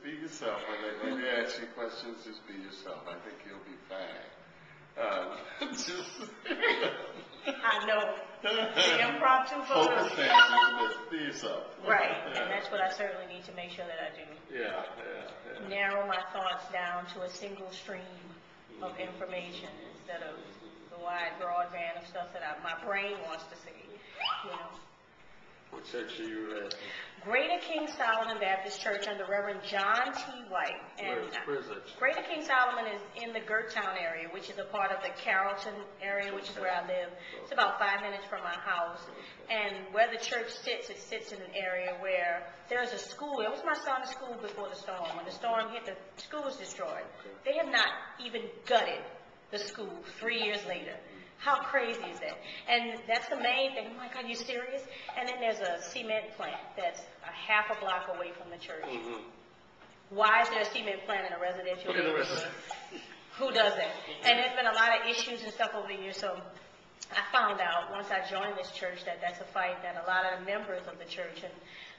be yourself. When they ask you questions, just be yourself. I think you'll be fine. I know. The impromptu photos. Be yourself. Right, and that's what I certainly need to make sure that I do. Yeah. Narrow my thoughts down to a single stream of information instead of the wide broadband of stuff that my brain wants to see. You know. What church are you at? Greater King Solomon Baptist Church under Reverend John T. White. And where's that? Greater King Solomon is in the Gertown area, which is a part of the Carrollton area, which is where I live. It's about 5 minutes from my house. And where the church sits, it sits in an area where there's a school. It was my son's school before the storm. When the storm hit, the school was destroyed. They have not even gutted the school 3 years later. How crazy is that? And that's the main thing. I'm like, are you serious? And then there's a cement plant that's a half a block away from the church. Why is there a cement plant in a residential neighborhood? Who does that? And there's been a lot of issues and stuff over the years. So I found out once I joined this church that that's a fight that a lot of the members of the church and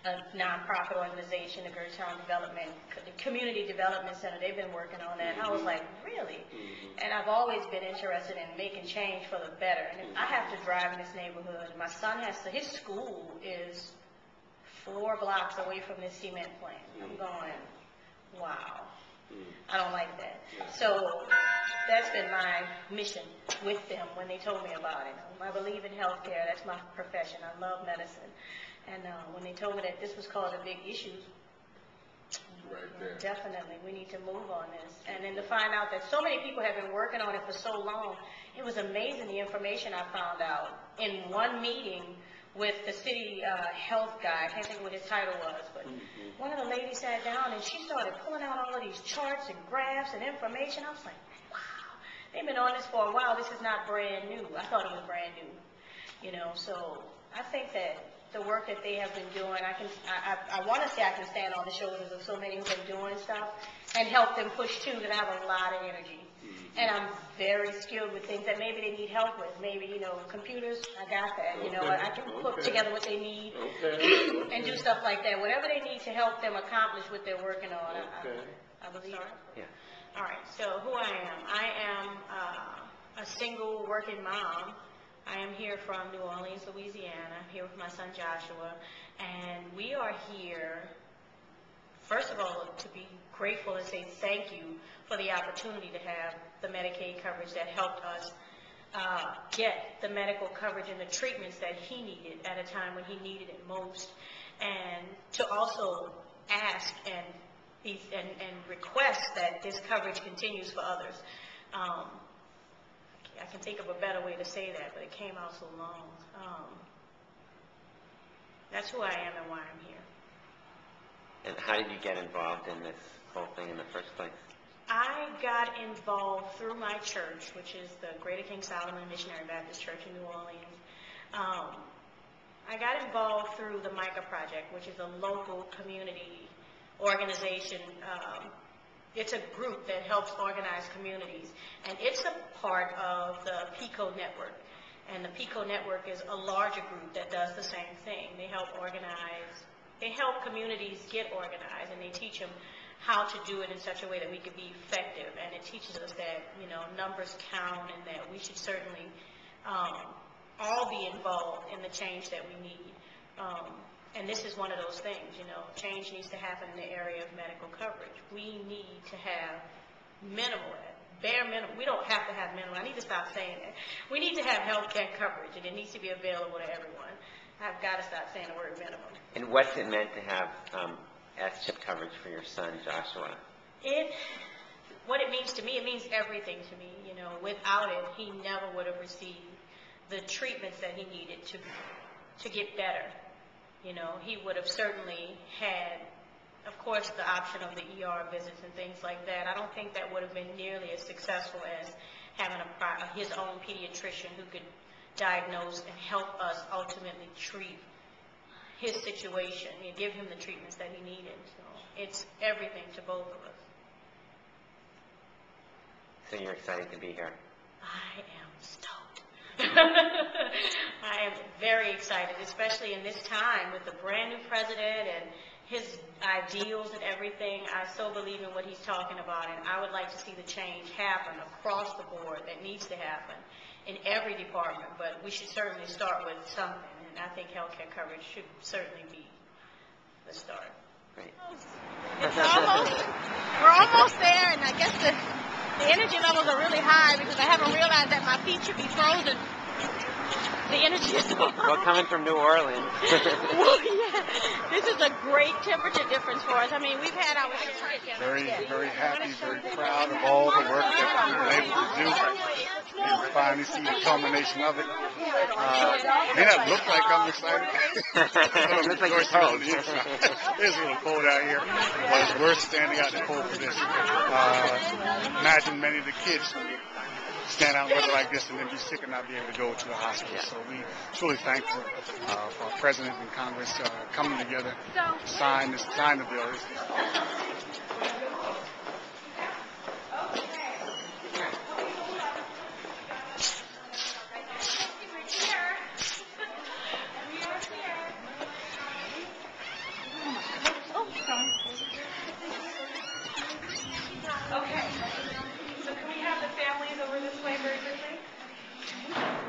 a nonprofit organization, the Gertown Development, the Community Development Center, they've been working on that. And I was like, really? And I've always been interested in making change for the better. And if I have to drive in this neighborhood, my son has to, his school is 4 blocks away from this cement plant. I'm going, wow. I don't like that. So that's been my mission with them when they told me about it. I believe in healthcare. That's my profession. I love medicine. And when they told me that this was causing big issues, right there. Definitely, we need to move on this. And then to find out that so many people have been working on it for so long, it was amazing the information I found out in one meeting with the city health guy. I can't think of what his title was, but one of the ladies sat down and she started pulling out all of these charts and graphs and information. I was like, wow, they've been on this for a while. This is not brand new. I thought it was brand new, you know. So I think that the work that they have been doing, I want to say I can stand on the shoulders of so many who've been doing stuff and help them push too, because I have a lot of energy. And I'm very skilled with things that maybe they need help with. Maybe, you know, computers, I got that. You know, I can put together what they need and do stuff like that. Whatever they need to help them accomplish what they're working on, I believe. Yeah. All right, so who I am. I am a single working mom. I am here from New Orleans, Louisiana. I'm here with my son Joshua, and we are here, first of all, to be grateful and say thank you for the opportunity to have the Medicaid coverage that helped us get the medical coverage and the treatments that he needed at a time when he needed it most, and to also ask and request that this coverage continues for others. I can think of a better way to say that, but it came out so long. That's who I am and why I'm here. And how did you get involved in this whole thing in the first place? I got involved through my church, which is the Greater King Solomon Missionary Baptist Church in New Orleans. I got involved through the MICO Project, which is a local community organization. It's a group that helps organize communities, and it's a part of the PICO network. And the PICO network is a larger group that does the same thing. They help organize, they help communities get organized, and they teach them how to do it in such a way that we can be effective. And it teaches us that, you know, numbers count, and that we should certainly all be involved in the change that we need. And this is one of those things, you know, change needs to happen in the area of medical coverage. We need to have minimal, bare minimum. We don't have to have minimal. I need to stop saying that. We need to have health care coverage, and it needs to be available to everyone. I've got to stop saying the word minimum. And what's it meant to have SCHIP coverage for your son, Joshua? What it means to me, it means everything to me. You know, without it, he never would have received the treatments that he needed to get better. You know, he would have certainly had, of course, the option of the ER visits and things like that. I don't think that would have been nearly as successful as having his own pediatrician who could diagnose and help us ultimately treat his situation and give him the treatments that he needed. So it's everything to both of us. So you're excited to be here? I am stoked. I am very excited, especially in this time with the brand new president and his ideals and everything. I so believe in what he's talking about, and I would like to see the change happen across the board that needs to happen in every department, but we should certainly start with something, and I think healthcare coverage should certainly be the start. Great. We're almost there, and I guess the energy levels are really high because I haven't realized that my feet should be frozen. The energy is so high. Well, coming from New Orleans. Well, yeah, this is a great temperature difference for us. I mean, we've had our Very, very happy, very proud of all the work that we've been able to do. And finally see the culmination of it. May not look like I'm excited. Looks like it's cold. It's a little cold out here, but it's worth standing out in the cold position. Imagine many of the kids stand out in weather like this and then be sick and not be able to go to the hospital. So we truly thankful for our President and Congress coming together to sign the bill. Okay, so can we have the families over this way very quickly?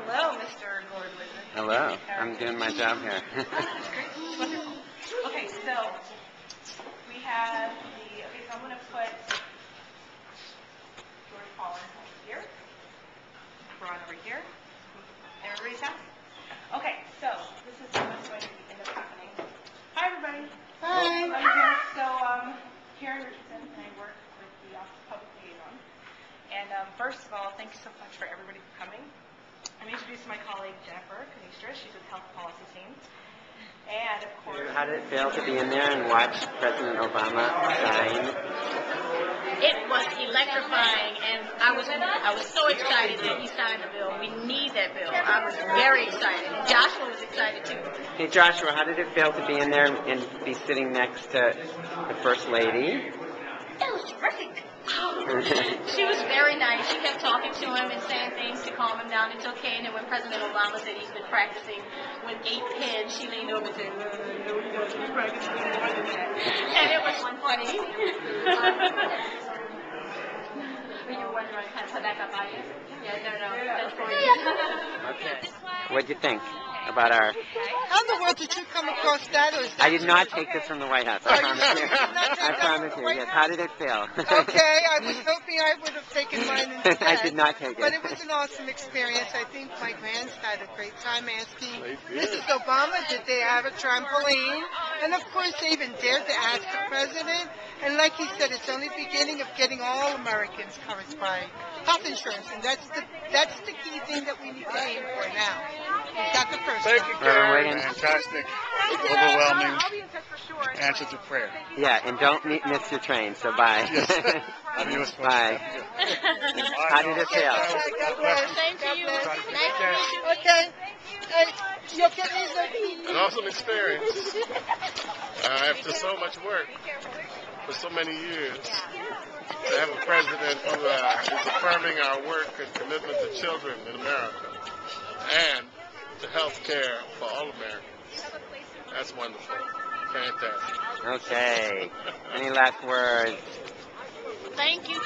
Hello, Mr. Gordon. Hello. I'm doing my job here. Wonderful. Okay, so we have so I'm going to put George Collins over here, Ron over here. Everybody's happy? Okay, so this is what's going to end up happening. Hi, everybody. Hi. So, Karen Richardson, and I work with the Office of Public Liaison. And first of all, thank you so much for everybody for coming. I'm introducing my colleague Jennifer Canistra. She's with Health Policy Team. And of course, How did it feel to be in there and watch President Obama sign? it was electrifying, and I was so excited that he signed the bill. We need that bill. I was very excited. Joshua was excited too. Hey, Joshua, how did it feel to be in there and be sitting next to the First Lady? It was terrific. She was very nice. She kept talking to him and saying things to calm him down. It's okay. And then when President Obama said he's been practicing with 8 pens, she leaned over and said, no, he doesn't. He's practicing more than that. And it was funny. Were you wondering, can I put back up on you? Yeah, no. That's for you. Okay. What'd you think about our... How in the world did you come across that? Or is that I did not take this from the White House. I promise you. I promise you. Yes. How did it feel? Okay, I was hoping I would have taken mine instead. I did not take it. But it was an awesome experience. I think my grands had a great time asking Mrs. Obama, did they have a trampoline? And of course, they even dared to ask the president. And like he said, it's only the beginning of getting all Americans covered by health insurance. And that's the key thing that we need to aim for now. We've got the first Thank you, one. Karen. Fantastic, overwhelming answer to prayer. Yeah, and don't miss your train, so bye. Yes. Adios. Bye. How did it feel? God bless. Same to you. Nice to meet you. Okay. You'll get these An awesome experience. After so much work for so many years, to have a president who is affirming our work and commitment to children in America and to health care for all Americans. That's wonderful. Fantastic. Okay. Any last words? Thank you to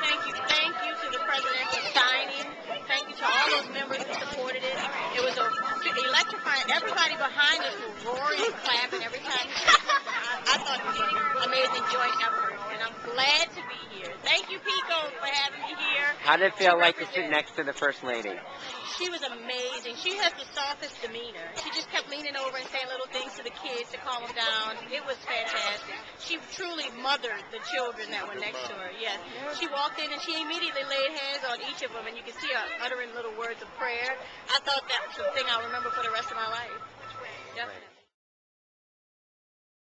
the president for signing. Thank you to all those members who supported it. It was electrifying. Everybody behind us was roaring and clapping every time. I thought it was an amazing joint effort, and I'm glad to be here. Thank you, PICO, for having me here. How did it feel like to sit next to the First Lady? She was amazing. She has the softest demeanor. She just kept leaning over and saying little things to the kids to calm them down. It was fantastic. She truly mothered the children that were next to her. Yes. She walked in and she immediately laid hands on each of them, and you could see her uttering little words of prayer. I thought that was the thing I'll remember for the rest of my life. Definitely.